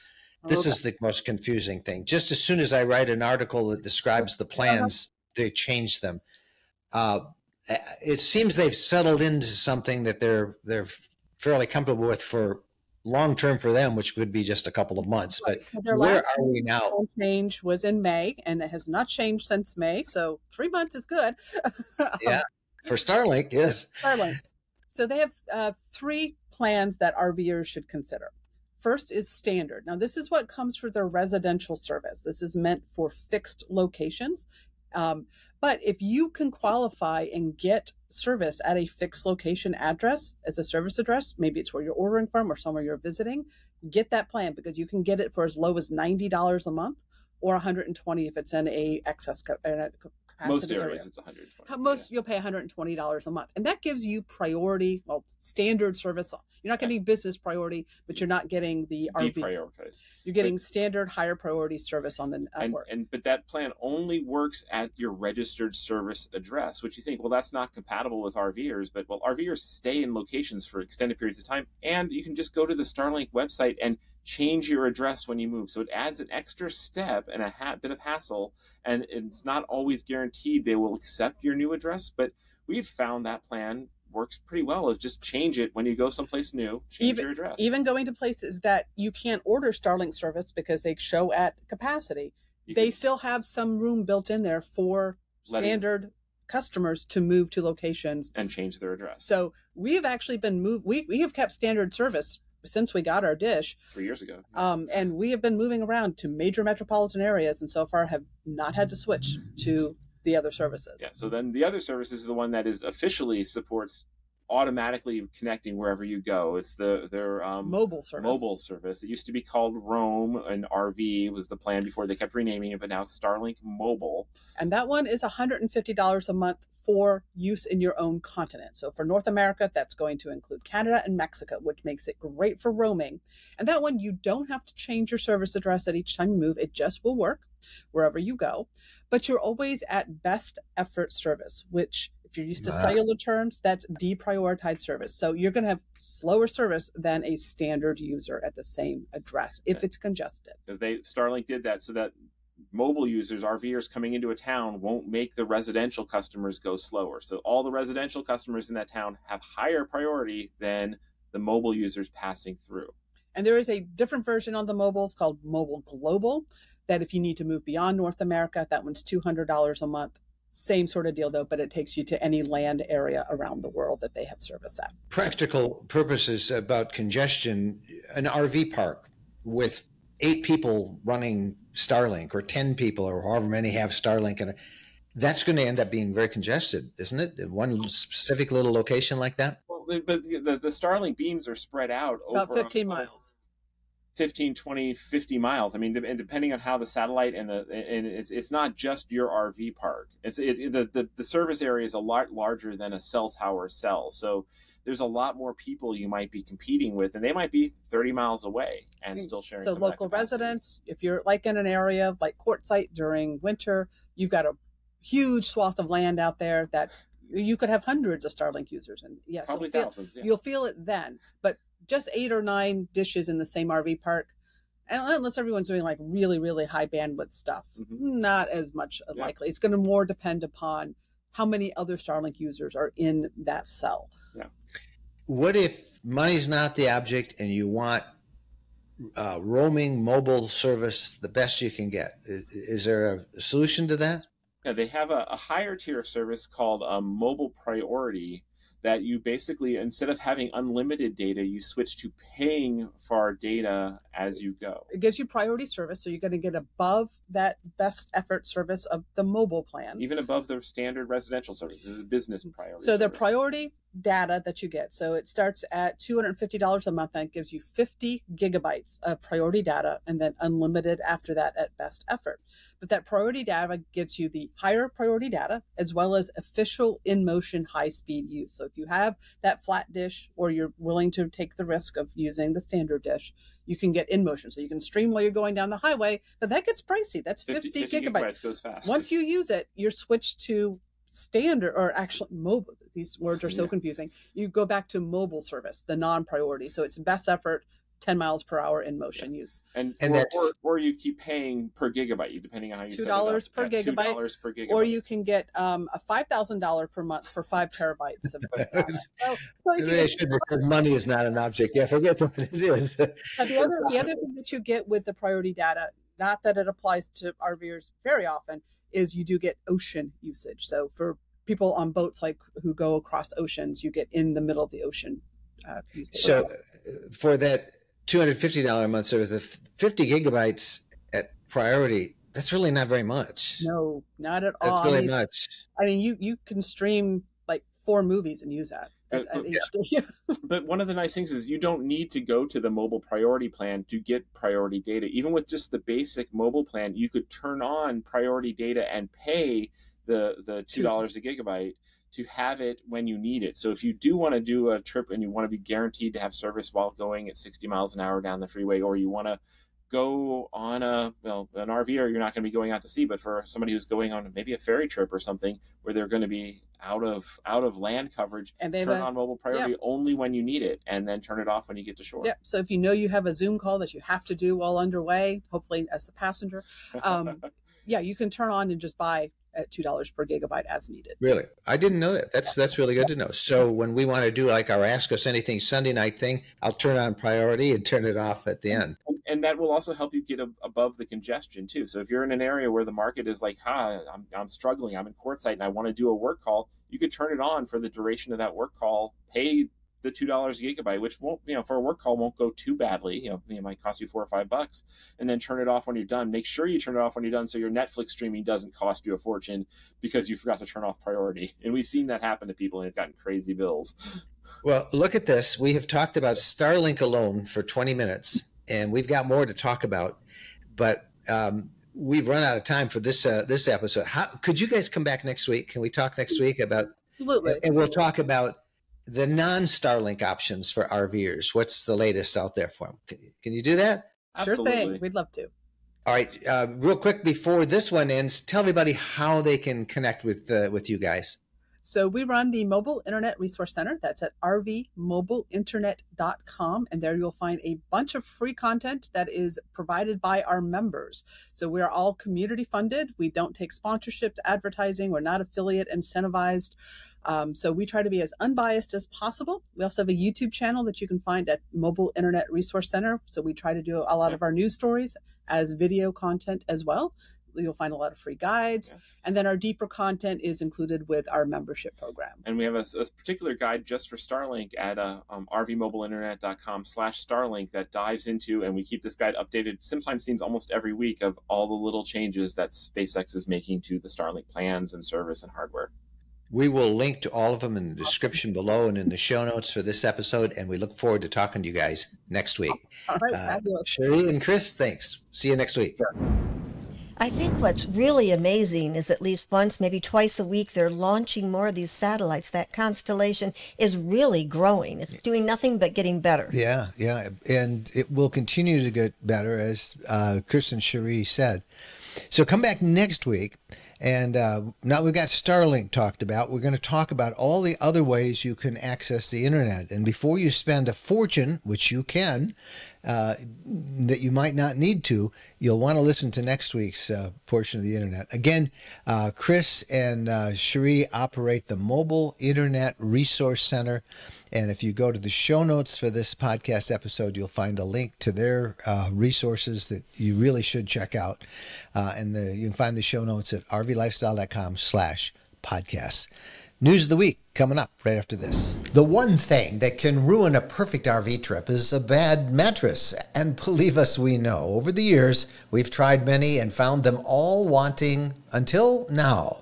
S2: This is the most confusing thing. Just as soon as I write an article that describes the plans, they change them. It seems they've settled into something that they're fairly comfortable with for long term for them, which could be just a couple of months. But where are we now?
S4: Change was in May, and it has not changed since May. So 3 months is good.
S2: Yeah, for Starlink, yes.
S4: Starlink. So they have 3 plans that RVers should consider. First is standard. Now, this is what comes for their residential service. This is meant for fixed locations. But if you can qualify and get service at a fixed location address as a service address, maybe it's where you're ordering from or somewhere you're visiting, get that plan, because you can get it for as low as $90 a month or $120 if it's in a excess capacity
S5: Most areas
S4: area.
S5: it's $120.
S4: Most you'll pay $120 a month, and that gives you priority, well, standard service. You're not getting business priority, but you're not getting the RV.
S5: Deprioritized.
S4: You're getting standard higher priority service on the network.
S5: But that plan only works at your registered service address, which you think, well, that's not compatible with RVers. But well, RVers stay in locations for extended periods of time, and you can just go to the Starlink website and change your address when you move. So it adds an extra step and a bit of hassle, and it's not always guaranteed they will accept your new address. But we've found that plan works pretty well. Is just change it when you go someplace new, change your address.
S4: Even going to places that you can't order Starlink service because they show at capacity, they still have some room built in there for standard customers to move to locations
S5: and change their address.
S4: So we have actually been we have kept standard service since we got our dish
S5: 3 years ago.
S4: And we have been moving around to major metropolitan areas, and so far have not had to switch to the other services.
S5: Yeah. So then the other service is the one that is officially supports automatically connecting wherever you go. It's their
S4: mobile service.
S5: Mobile service. It used to be called Roam, and RV was the plan before they kept renaming it, but now it's Starlink Mobile.
S4: And that one is $150 a month for use in your own continent. So for North America, that's going to include Canada and Mexico, which makes it great for roaming. And that one, you don't have to change your service address at each time you move. It just will work wherever you go. But you're always at best effort service, which if you're used to cellular terms, that's deprioritized service. So you're going to have slower service than a standard user at the same address if it's congested.
S5: Because Starlink did that so that mobile users, RVers coming into a town, won't make the residential customers go slower. So all the residential customers in that town have higher priority than the mobile users passing through.
S4: And there is a different version on the mobile called Mobile Global, that if you need to move beyond North America, that one's $200 a month. Same sort of deal, though, but it takes you to any land area around the world that they have service at.
S2: Practical purposes about congestion, an RV park with 8 people running Starlink, or 10 people, or however many have Starlink, and that's going to end up being very congested, isn't it? In one specific little location like that?
S5: Well, but the Starlink beams are spread out
S4: about
S5: over
S4: 15 miles.
S5: 15, 20, 50 miles. I mean, and depending on how the satellite and it's not just your RV park. The service area is a lot larger than a cell tower cell. So there's a lot more people you might be competing with, and they might be 30 miles away and still sharing.
S4: So local residents, if you're like in an area like Quartzsite during winter, you've got a huge swath of land out there that you could have hundreds of Starlink users. And yes,
S5: probably thousands.
S4: You'll feel it then, but just 8 or 9 dishes in the same RV park, and unless everyone's doing like really, really high bandwidth stuff, not as much likely. It's going to more depend upon how many other Starlink users are in that cell.
S5: Yeah.
S2: What if money's not the object and you want roaming mobile service the best you can get? Is there a solution to that?
S5: Yeah, they have a higher tier of service called Mobile Priority, that you basically, instead of having unlimited data, you switch to paying for data as you go.
S4: It gives you priority service, so you're going to get above that best effort service of the mobile plan.
S5: Even above the standard residential service. This is business priority.
S4: So the priority data that you get, so it starts at $250 a month, and it gives you 50 gigabytes of priority data, and then unlimited after that at best effort. But that priority data gets you the higher priority data, as well as official in-motion high-speed use. So if you have that flat dish, or you're willing to take the risk of using the standard dish, you can get in-motion. So you can stream while you're going down the highway, but that gets pricey. That's 50 gigabytes.
S5: Goes fast.
S4: Once you use it, you're switched to standard, or actually mobile. These words are so confusing. You go back to mobile service, the non-priority. So it's best effort, 10 miles per hour in motion use.
S5: Or you keep paying per gigabyte, depending on how you set it up.
S4: $2 per gigabyte.
S5: $2 per gigabyte.
S4: Or you can get a $5,000 per month for 5 terabytes of
S2: money is not an object. Yeah, forget what it is.
S4: The other thing that you get with the priority data, not that it applies to RVers very often, is you do get ocean usage. So for people on boats who go across oceans, you get in the middle of the ocean.
S2: So for that $250 a month service, the 50 gigabytes at priority, that's really not very much.
S4: No, not at all.
S2: That's really much.
S4: I mean, you can stream like 4 movies and use that. at HD.
S5: But one of the nice things is you don't need to go to the mobile priority plan to get priority data. Even with just the basic mobile plan, you could turn on priority data and pay the $2 a gigabyte to have it when you need it. So if you do want to do a trip and you want to be guaranteed to have service while going at 60 miles an hour down the freeway, or you want to go on an RV, or you're not going to be going out to sea, but for somebody who's going on maybe a ferry trip or something where they're going to be out of land coverage, and turn on mobile priority only when you need it, and then turn it off when you get to shore.
S4: Yeah. So if you know you have a Zoom call that you have to do while underway, hopefully as a passenger, you can turn on and just buy at $2 per gigabyte as needed.
S2: Really? I didn't know that. That's really good to know. So when we want to do like our Ask Us Anything Sunday night thing, I'll turn on priority and turn it off at the end.
S5: And that will also help you get above the congestion too. So if you're in an area where the market is like, I'm struggling, I'm in courtside and I want to do a work call, you could turn it on for the duration of that work call, pay the $2 a gigabyte, which won't, for a work call won't go too badly. It might cost you $4 or $5, and then turn it off when you're done. Make sure you turn it off when you're done, so your Netflix streaming doesn't cost you a fortune because you forgot to turn off priority. And we've seen that happen to people, and they've gotten crazy bills.
S2: Well, look at this. We have talked about Starlink alone for 20 minutes, and we've got more to talk about, but we've run out of time for this episode. Could you guys come back next week? Can we talk next week about?
S4: Absolutely.
S2: And we'll talk about the non-Starlink options for RVers. What's the latest out there for them? Can you do that?
S5: Absolutely.
S4: Sure thing. We'd love to.
S2: All right. Real quick before this one ends, tell everybody how they can connect with you guys.
S4: So we run the Mobile Internet Resource Center. That's at rvmobileinternet.com. And there you'll find a bunch of free content that is provided by our members. So we are all community funded. We don't take sponsorships, advertising. We're not affiliate incentivized. So we try to be as unbiased as possible. We also have a YouTube channel that you can find at Mobile Internet Resource Center. So we try to do a lot of our news stories as video content as well. You'll find a lot of free guides. And then our deeper content is included with our membership program.
S5: And we have a particular guide just for Starlink at rvmobileinternet.com/Starlink that dives into, and we keep this guide updated, sometimes seems almost every week, of all the little changes that SpaceX is making to the Starlink plans and service and hardware.
S2: We will link to all of them in the description below and in the show notes for this episode, and we look forward to talking to you guys next week.
S4: All right, fabulous.
S2: Sherry and Chris, thanks. See you next week.
S1: I think what's really amazing is at least once, maybe twice a week, they're launching more of these satellites. That constellation is really growing. It's doing nothing but getting better.
S2: Yeah. And it will continue to get better, as Chris and Cherie said. So come back next week. And now we've got Starlink talked about. We're going to talk about all the other ways you can access the internet. And before you spend a fortune, which you can, that you might not need to, you'll want to listen to next week's portion of the internet. Again, Chris and Cherie operate the Mobile Internet Resource Center. And if you go to the show notes for this podcast episode, you'll find a link to their resources that you really should check out. And you can find the show notes at rvlifestyle.com/podcast. News of the week coming up right after this. The one thing that can ruin a perfect RV trip is a bad mattress. And believe us, we know. Over the years, we've tried many and found them all wanting until now.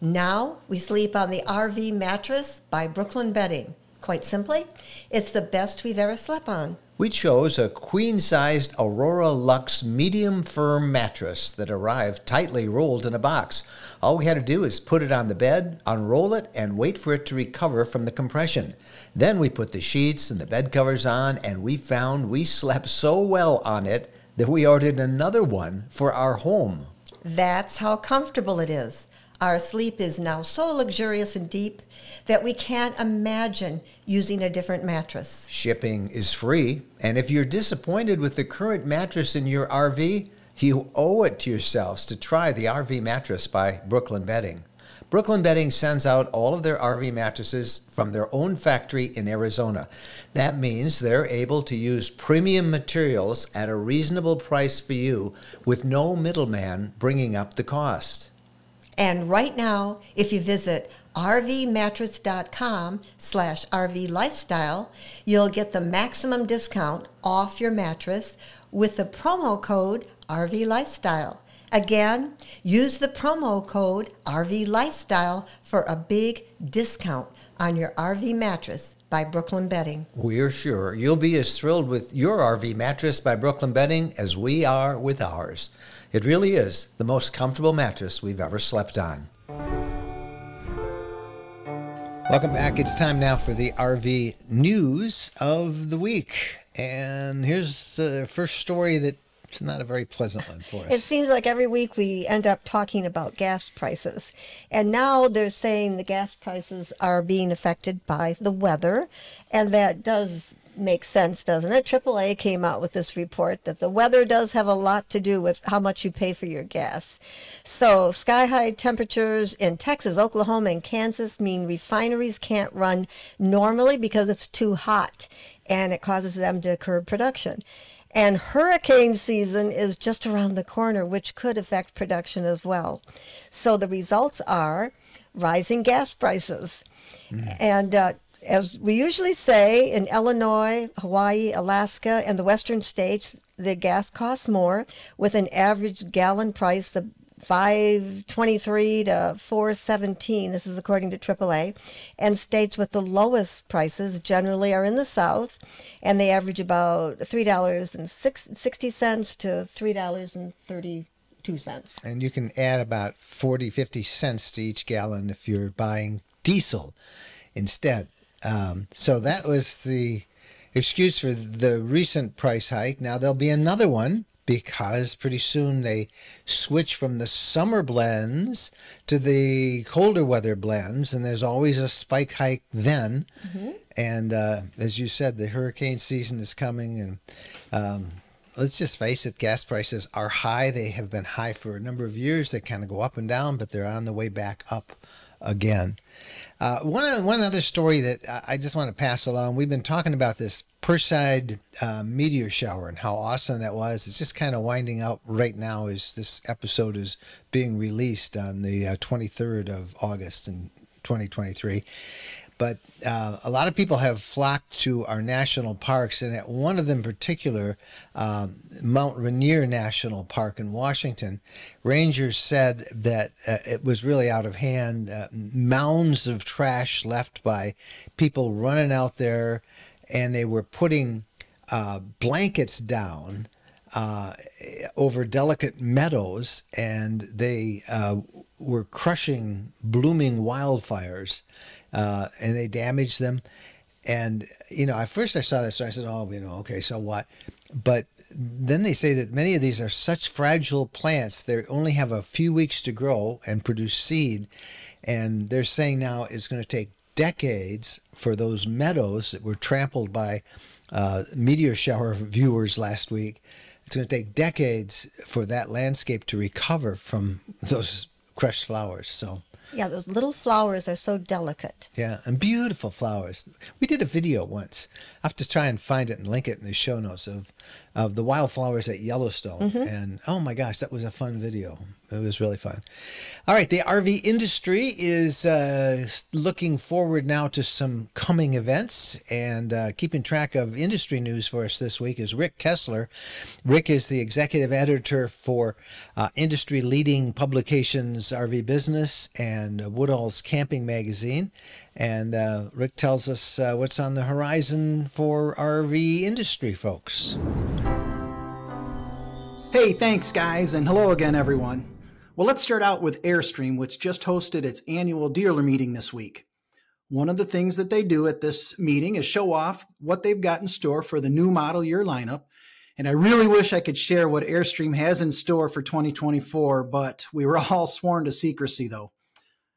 S1: Now we sleep on the RV mattress by Brooklyn Bedding. Quite simply, it's the best we've ever slept on.
S2: We chose a queen-sized Aurora Luxe medium firm mattress that arrived tightly rolled in a box. All we had to do is put it on the bed, unroll it, and wait for it to recover from the compression. Then we put the sheets and the bed covers on, and we found we slept so well on it that we ordered another one for our home.
S1: That's how comfortable it is. Our sleep is now so luxurious and deep that we can't imagine using a different mattress.
S2: Shipping is free, and if you're disappointed with the current mattress in your RV, you owe it to yourselves to try the RV mattress by Brooklyn Bedding. Brooklyn Bedding sends out all of their RV mattresses from their own factory in Arizona. That means they're able to use premium materials at a reasonable price for you with no middleman bringing up the cost.
S1: And right now, if you visit rvmattress.com/rvlifestyle, you'll get the maximum discount off your mattress with the promo code RVLifestyle. Again, use the promo code RVLifestyle for a big discount on your RV mattress by Brooklyn Bedding.
S2: We're sure you'll be as thrilled with your RV mattress by Brooklyn Bedding as we are with ours. It really is the most comfortable mattress we've ever slept on. Welcome back. It's time now for the RV news of the week. And here's the first story that's not a very pleasant one for us.
S1: It seems like every week we end up talking about gas prices. And now they're saying the gas prices are being affected by the weather. And that does make sense, doesn't it? AAA came out with this report that the weather does have a lot to do with how much you pay for your gas. So sky-high temperatures in Texas, Oklahoma, and Kansas mean refineries can't run normally because it's too hot, and it causes them to curb production. And hurricane season is just around the corner, which could affect production as well. So the results are rising gas prices. And as we usually say, in Illinois, Hawaii, Alaska, and the western states, the gas costs more, with an average gallon price of $5.23 to $4.17. This is according to AAA. And states with the lowest prices generally are in the South, and they average about $3.60 to $3.32.
S2: And you can add about 50 cents to each gallon if you're buying diesel instead. So that was the excuse for the recent price hike. Now there'll be another one because pretty soon they switch from the summer blends to the colder weather blends, and there's always a spike hike then. And as you said, the hurricane season is coming, and let's just face it, gas prices are high. They have been high for a number of years. They kind of go up and down, but they're on the way back up again. One other story that I just want to pass along. We've been talking about this Perseid meteor shower and how awesome that was. It's just kind of winding up right now as this episode is being released on the 23rd of August in 2023. But a lot of people have flocked to our national parks, and at one of them in particular, Mount Rainier National Park in Washington, rangers said that it was really out of hand. Mounds of trash left by people running out there, and they were putting blankets down over delicate meadows, and they were crushing blooming wildfires. And they damaged them. And, at first I saw this, so I said, okay, so what? But then they say that many of these are such fragile plants, they only have a few weeks to grow and produce seed. And they're saying now it's going to take decades for those meadows that were trampled by meteor shower viewers last week. It's going to take decades for that landscape to recover from those crushed flowers. So.
S1: Yeah, those little flowers are so delicate.
S2: Yeah, and beautiful flowers. We did a video once. I have to try and find it and link it in the show notes of the wildflowers at Yellowstone. And oh my gosh, that was a fun video. It was really fun. All right, the RV industry is looking forward now to some coming events, and keeping track of industry news for us this week is Rick Kessler. Rick is the executive editor for industry-leading publications RV Business and Woodall's Camping Magazine. And Rick tells us what's on the horizon for RV industry folks.
S6: Hey, thanks guys, and hello again everyone. Well, let's start out with Airstream, which just hosted its annual dealer meeting this week. One of the things that they do at this meeting is show off what they've got in store for the new model year lineup. And I really wish I could share what Airstream has in store for 2024, but we were all sworn to secrecy though.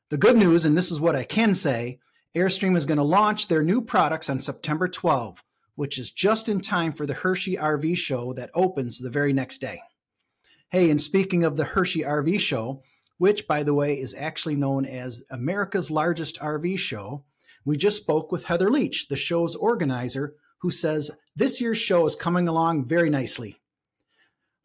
S6: The good news, and this is what I can say, Airstream is going to launch their new products on September 12, which is just in time for the Hershey RV show that opens the very next day. Hey, and speaking of the Hershey RV show, which by the way is actually known as America's largest RV show, we just spoke with Heather Leach, the show's organizer, who says this year's show is coming along very nicely.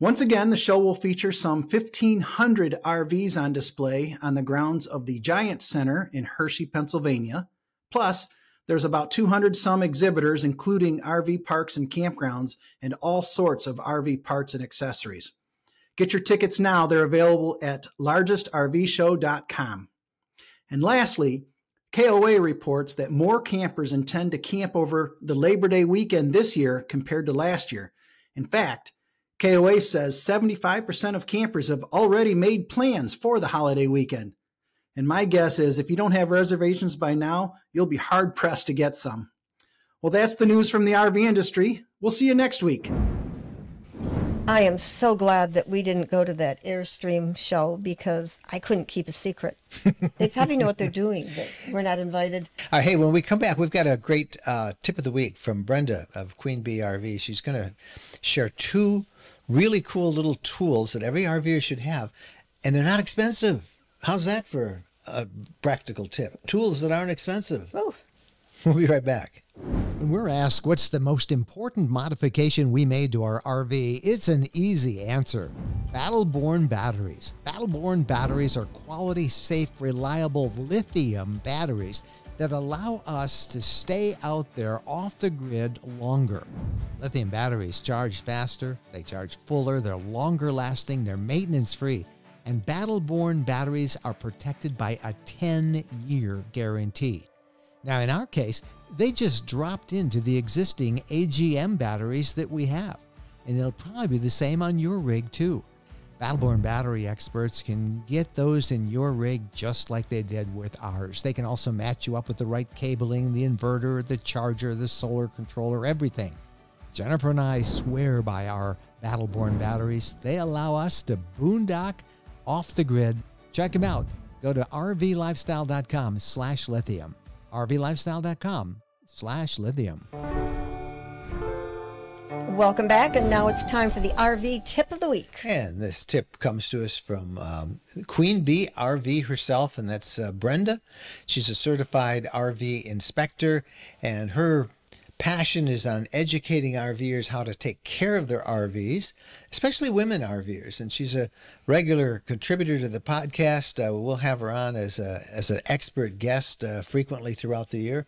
S6: Once again, the show will feature some 1,500 RVs on display on the grounds of the Giant Center in Hershey, Pennsylvania. Plus, there's about 200 some exhibitors, including RV parks and campgrounds and all sorts of RV parts and accessories. Get your tickets now. They're available at largestrvshow.com. And lastly, KOA reports that more campers intend to camp over the Labor Day weekend this year compared to last year. In fact, KOA says 75% of campers have already made plans for the holiday weekend. And my guess is if you don't have reservations by now, you'll be hard-pressed to get some. Well, that's the news from the RV industry. We'll see you next week.
S1: I am so glad that we didn't go to that Airstream show because I couldn't keep a secret. They probably know what they're doing, but we're not invited.
S2: Hey, when we come back, we've got a great tip of the week from Brenda of Queen Bee RV. She's going to share 2 really cool little tools that every RVer should have, and they're not expensive. How's that for a practical tip? Tools that aren't expensive.
S1: Oh.
S2: We'll be right back.
S7: When we're asked what's the most important modification we made to our RV, it's an easy answer. Battle-born batteries. Battle-born batteries are quality, safe, reliable lithium batteries that allow us to stay out there off the grid longer. Lithium batteries charge faster, they charge fuller, they're longer lasting, they're maintenance free, and battle-born batteries are protected by a 10-year guarantee. Now, in our case, they just dropped into the existing AGM batteries that we have, and they'll probably be the same on your rig too. Battle-born battery experts can get those in your rig just like they did with ours. They can also match you up with the right cabling, the inverter, the charger, the solar controller, everything. Jennifer and I swear by our battle-born batteries. They allow us to boondock off the grid. Check them out. Go to rvlifestyle.com/lithium. rvlifestyle.com/lithium.
S1: Welcome back, and now it's time for the RV tip of the week.
S2: And this tip comes to us from Queen Bee RV herself, and that's Brenda. She's a certified RV inspector, and her passion is on educating RVers how to take care of their RVs, especially women RVers. And she's a regular contributor to the podcast. We'll have her on as an expert guest frequently throughout the year.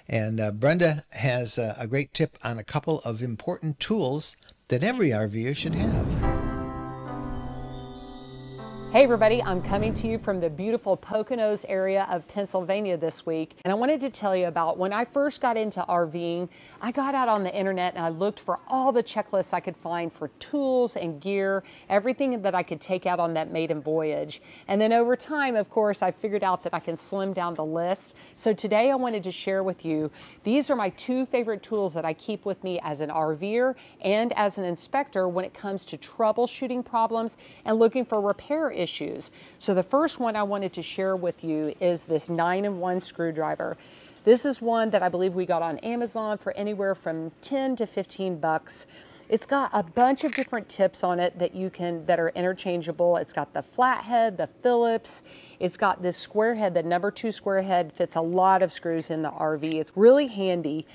S2: And Brenda has a great tip on a couple of important tools that every RVer should have.
S8: Hey everybody, I'm coming to you from the beautiful Poconos area of Pennsylvania this week, and I wanted to tell you about when I first got into RVing. I got out on the internet and I looked for all the checklists I could find for tools and gear, everything that I could take out on that maiden voyage. And then over time, of course, I figured out that I can slim down the list. So today I wanted to share with you, these are my 2 favorite tools that I keep with me as an RVer and as an inspector when it comes to troubleshooting problems and looking for repair issues. So the first one I wanted to share with you is this 9-in-1 screwdriver. This is one that I believe we got on Amazon for anywhere from 10 to 15 bucks. It's got a bunch of different tips on it that are interchangeable. It's got the flathead, the Phillips. It's got this square head. The number 2 square head fits a lot of screws in the RV. It's really handy.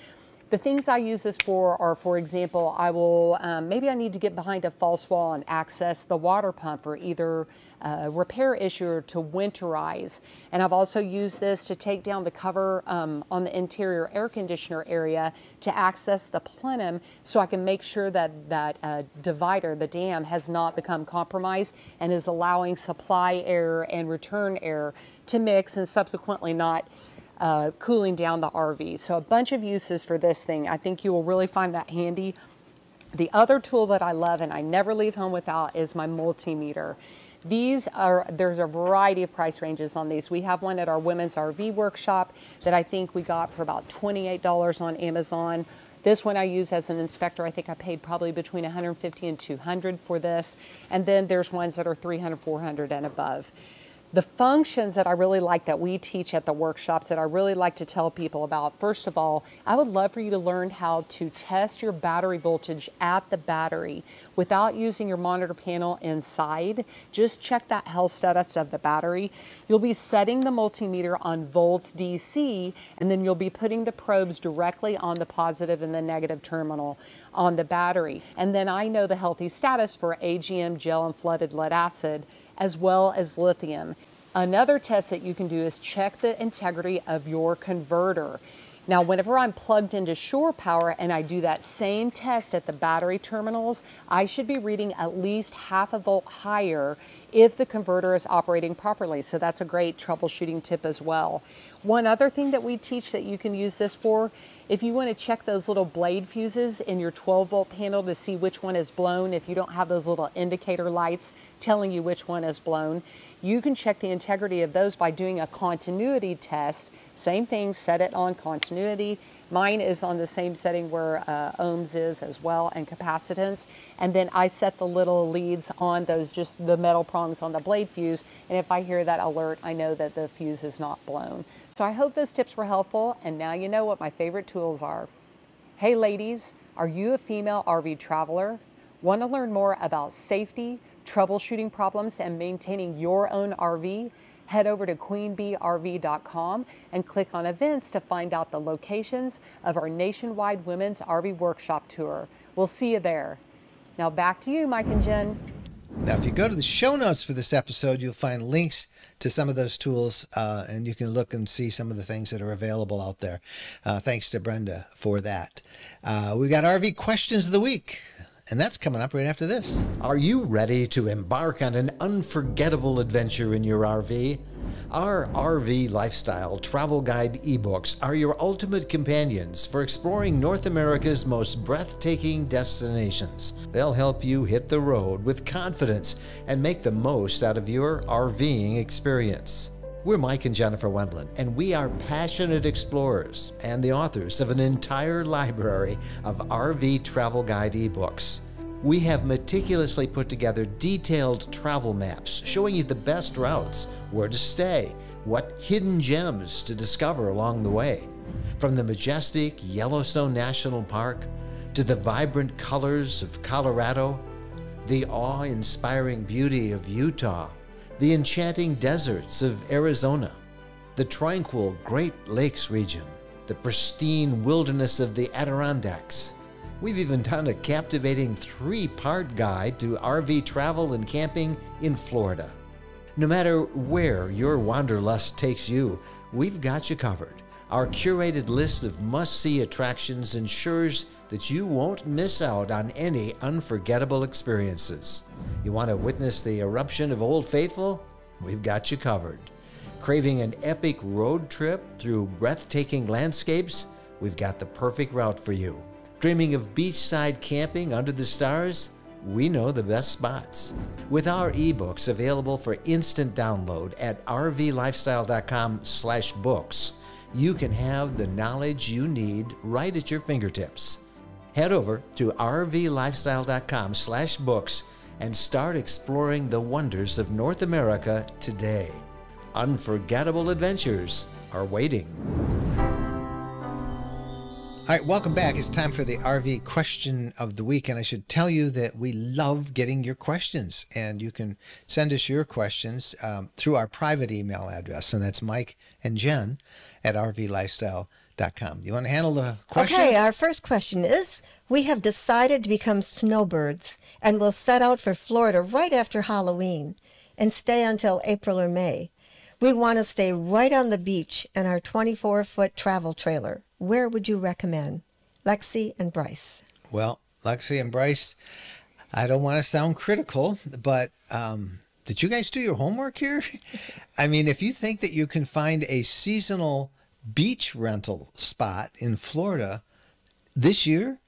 S8: The things I use this for are, for example, I will, maybe I need to get behind a false wall and access the water pump for either a repair issue or to winterize. And I've also used this to take down the cover on the interior air conditioner area to access the plenum so I can make sure that that divider, the dam, has not become compromised and is allowing supply air and return air to mix and subsequently not cooling down the RV. So a bunch of uses for this thing. I think you will really find that handy. The other tool that I love and I never leave home without is my multimeter. There's a variety of price ranges on these. We have one at our women's RV workshop that I think we got for about $28 on Amazon. This one I use as an inspector. I think I paid probably between $150 and $200 for this. And then there's ones that are $300, $400 and above. The functions that I really like that we teach at the workshops that I really like to tell people about, first of all, I would love for you to learn how to test your battery voltage at the battery without using your monitor panel inside. Just check that health status of the battery. You'll be setting the multimeter on volts DC, and then you'll be putting the probes directly on the positive and the negative terminal on the battery. And then I know the healthy status for AGM, gel, and flooded lead acid, as well as lithium. Another test that you can do is check the integrity of your converter. Now, whenever I'm plugged into shore power and I do that same test at the battery terminals, I should be reading at least half a volt higher if the converter is operating properly. So that's a great troubleshooting tip as well. One other thing that we teach that you can use this for, if you want to check those little blade fuses in your 12-volt panel to see which one is blown, if you don't have those little indicator lights telling you which one is blown, you can check the integrity of those by doing a continuity test. Same thing, set it on continuity. Mine is on the same setting where ohms is as well, and capacitance. And then I set the little leads on those, just the metal prongs on the blade fuse. And if I hear that alert, I know that the fuse is not blown. So I hope those tips were helpful. And now you know what my favorite tools are. Hey ladies, are you a female RV traveler? Want to learn more about safety, troubleshooting problems, and maintaining your own RV? Head over to queenbeerv.com and click on events to find out the locations of our nationwide women's RV workshop tour. We'll see you there. Now back to you, Mike and Jen.
S2: Now, if you go to the show notes for this episode, you'll find links to some of those tools, and you can look and see some of the things that are available out there. Thanks to Brenda for that. We got RV questions of the week, and that's coming up right after this.
S7: Are you ready to embark on an unforgettable adventure in your RV? Our RV Lifestyle Travel Guide ebooks are your ultimate companions for exploring North America's most breathtaking destinations. They'll help you hit the road with confidence and make the most out of your RVing experience. We're Mike and Jennifer Wendland, and we are passionate explorers and the authors of an entire library of RV Travel Guide ebooks. We have meticulously put together detailed travel maps showing you the best routes, where to stay, what hidden gems to discover along the way. From the majestic Yellowstone National Park to the vibrant colors of Colorado, the awe-inspiring beauty of Utah, the enchanting deserts of Arizona, the tranquil Great Lakes region, the pristine wilderness of the Adirondacks. We've even done a captivating 3-part guide to RV travel and camping in Florida. No matter where your wanderlust takes you, we've got you covered. Our curated list of must-see attractions ensures that you won't miss out on any unforgettable experiences. You want to witness the eruption of Old Faithful? We've got you covered. Craving an epic road trip through breathtaking landscapes? We've got the perfect route for you. Dreaming of beachside camping under the stars? We know the best spots. With our ebooks available for instant download at rvlifestyle.com/books, you can have the knowledge you need right at your fingertips. Head over to rvlifestyle.com/books and start exploring the wonders of North America today. Unforgettable adventures are waiting.
S2: All right, welcome back. It's time for the RV question of the week, and I should tell you that we love getting your questions, and you can send us your questions through our private email address, and that's Mike and Jen at rvlifestyle.com. You want to handle the question?
S1: Okay, our first question is, we have decided to become snowbirds and will set out for Florida right after Halloween and stay until April or May. We want to stay right on the beach in our 24-foot travel trailer. Where would you recommend? Lexi and Bryce.
S2: Well, Lexi and Bryce, I don't want to sound critical, but did you guys do your homework here? I mean, if you think that you can find a seasonal beach rental spot in Florida this year,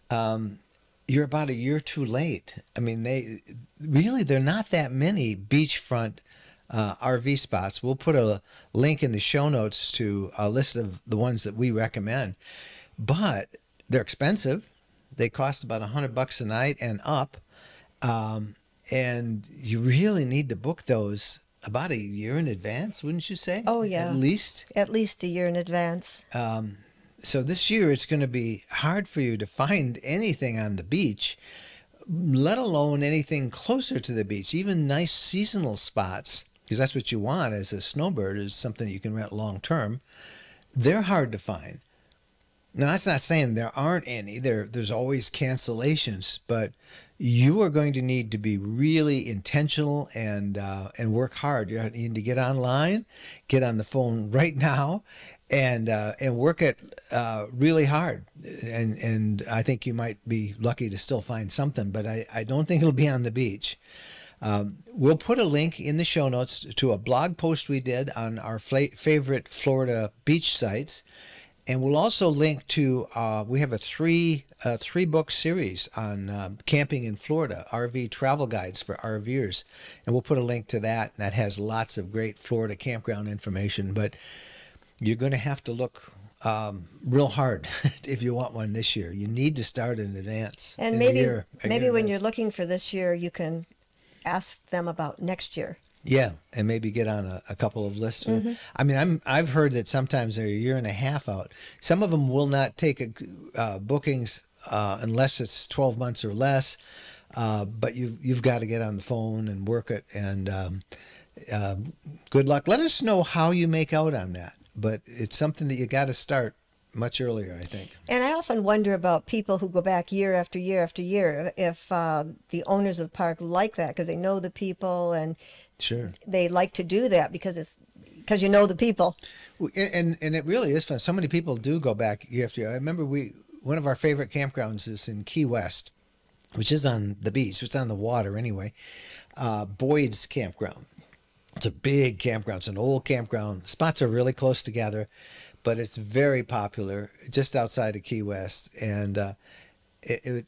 S2: you're about a year too late. I mean, they're not that many beachfront RV spots. We'll put a link in the show notes to a list of the ones that we recommend, but they're expensive. They cost about $100 a night and up, and you really need to book those about a year in advance, wouldn't you say?
S1: Oh yeah,
S2: at least
S1: a year in advance.
S2: So this year it's going to be hard for you to find anything on the beach, let alone anything closer to the beach. Even nice seasonal spots, because that's what you want as a snowbird, is something you can rent long term. They're hard to find. Now, that's not saying there aren't any. There's always cancellations, but you are going to need to be really intentional and work hard. You need to get online, get on the phone right now, and work it really hard. And I think you might be lucky to still find something, but I don't think it'll be on the beach. We'll put a link in the show notes to a blog post we did on our favorite Florida beach sites. And we'll also link to, we have a three-book series on camping in Florida, RV travel guides for RVers. And we'll put a link to that. That has lots of great Florida campground information. But you're going to have to look real hard if you want one this year. You need to start in advance.
S1: And maybe when you're looking for this year, you can ask them about next year.
S2: Yeah, and maybe get on a couple of lists. Mm-hmm. I mean, I've heard that sometimes they're a year and a half out. Some of them will not take bookings unless it's 12 months or less. But you've got to get on the phone and work it. And good luck. Let us know how you make out on that. But it's something that you got to start much earlier, I think.
S1: And I often wonder about people who go back year after year after year, if the owners of the park like that, because they know the people and
S2: sure
S1: they like to do that because you know the people.
S2: And it really is fun. So many people do go back year after year. I remember one of our favorite campgrounds is in Key West, which is on the beach. It's on the water anyway. Boyd's Campground. It's a big campground. It's an old campground. Spots are really close together, but it's very popular just outside of Key West. And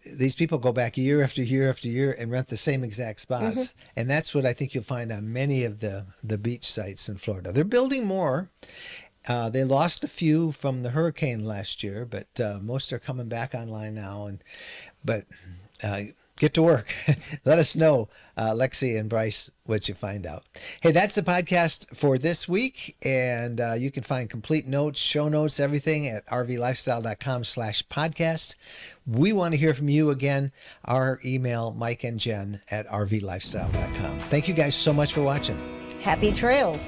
S2: these people go back year after year after year and rent the same exact spots. Mm-hmm. And that's what I think you'll find on many of the beach sites in Florida. They're building more. They lost a few from the hurricane last year, but most are coming back online now. But get to work. Let us know, Lexi and Bryce, what you find out. Hey, that's the podcast for this week. And you can find complete notes, show notes, everything at rvlifestyle.com/podcast. We want to hear from you again. Our email, mikeandjen@rvlifestyle.com. Thank you guys so much for watching.
S1: Happy trails.